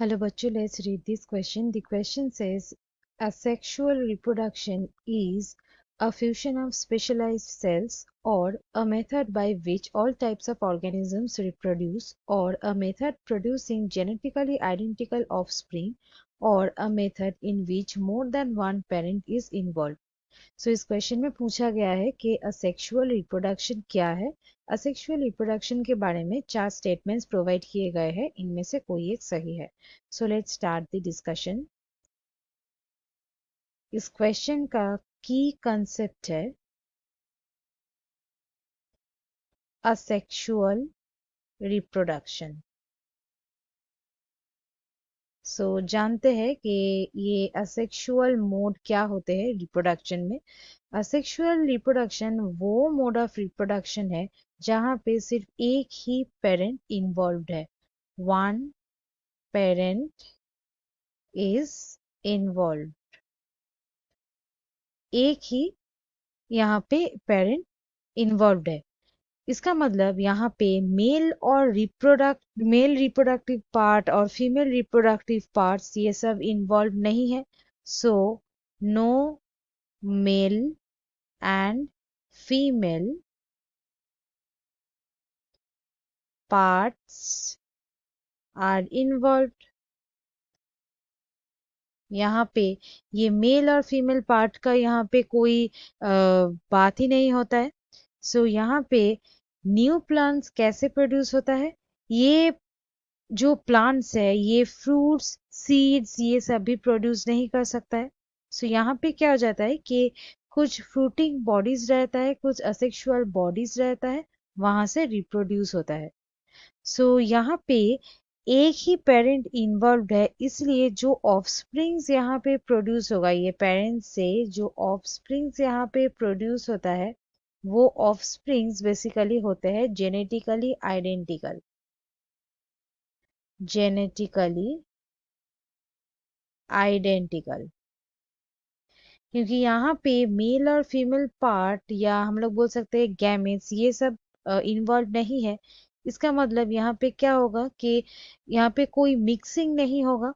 Hello bachcho, let's read this question. The question says, asexual reproduction is a fusion of specialized cells or a method by which all types of organisms reproduce or a method producing genetically identical offspring or a method in which more than one parent is involved. इस question में पूछा गया है कि asexual reproduction क्या है। Asexual reproduction के बारे में 4 स्टेटमेंट्स प्रोवाइड किए गए हैं, इनमें से कोई एक सही है। So let's start the discussion. इस क्वेश्चन का की कंसेप्ट है असेक्सुअल रिप्रोडक्शन। जानते हैं कि ये असेक्सुअल मोड क्या होते हैं रिप्रोडक्शन में। असेक्सुअल रिप्रोडक्शन वो मोड ऑफ रिप्रोडक्शन है जहाँ पे सिर्फ एक ही पेरेंट इन्वॉल्व्ड है। वन पेरेंट इज इन्वॉल्व, एक ही यहाँ पे पेरेंट इन्वॉल्व्ड है। इसका मतलब यहाँ पे मेल रिप्रोडक्टिव पार्ट और फीमेल रिप्रोडक्टिव पार्ट्स ये सब इन्वॉल्व नहीं है। So no male and female parts are involved. यहाँ पे ये मेल और फीमेल पार्ट का यहाँ पे कोई बात ही नहीं होता है। यहाँ पे न्यू प्लांट्स कैसे प्रोड्यूस होता है, ये जो प्लांट्स है ये फ्रूट्स सीड्स ये सब भी प्रोड्यूस नहीं कर सकता है। यहाँ पे क्या हो जाता है कि कुछ फ्रूटिंग बॉडीज रहता है, कुछ असेक्सुअल बॉडीज रहता है, वहां से रिप्रोड्यूस होता है। यहाँ पे एक ही पेरेंट इन्वॉल्व है, इसलिए जो ऑफस्प्रिंग्स यहाँ पे प्रोड्यूस होगा, ये पेरेंट्स से जो ऑफस्प्रिंग्स यहाँ पे प्रोड्यूस होता है वो ऑफस्प्रिंग्स बेसिकली होते हैं जेनेटिकली आइडेंटिकल। जेनेटिकली आइडेंटिकल क्योंकि यहाँ पे मेल और फीमेल पार्ट या हम लोग बोल सकते हैं गैमेट्स ये सब इन्वॉल्व नहीं है। इसका मतलब यहाँ पे क्या होगा कि यहाँ पे कोई मिक्सिंग नहीं होगा,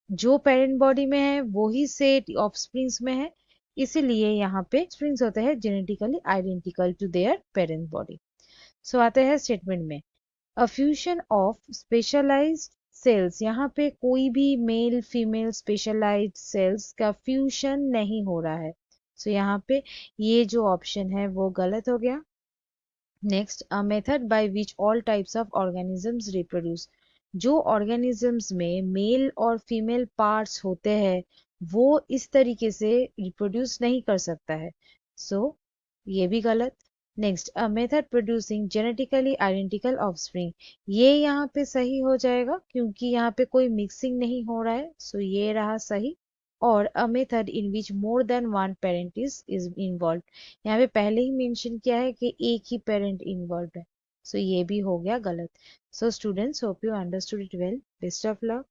जो पेरेंट बॉडी में है वही सेट ऑफस्प्रिंग्स में है, इसीलिए यहाँ पे स्प्रिंग्स होते हैं genetically identical to their parent body. आते हैं स्टेटमेंट में, a fusion of specialised cells. यहाँ पे कोई भी मेल फीमेल स्पेशलाइज्ड सेल्स का फ्यूजन नहीं हो रहा है। यहाँ पे ये जो ऑप्शन है वो गलत हो गया। Next, a method by which all types of organisms reproduce. जो ऑर्गेनिजम्स में मेल और फीमेल पार्ट्स होते हैं वो इस तरीके से रिप्रोड्यूस नहीं कर सकता है। ये भी गलत। Next, a method producing genetically identical offspring. ये यहाँ पे सही हो जाएगा क्योंकि यहाँ पे कोई मिक्सिंग नहीं हो रहा है, ये रहा सही। और a method in which more than one parent is involve. यहाँ पे पहले ही मेंशन किया है कि एक ही पेरेंट इन्वॉल्व है, ये भी हो गया गलत। Students, hope you understood it well. Best of luck.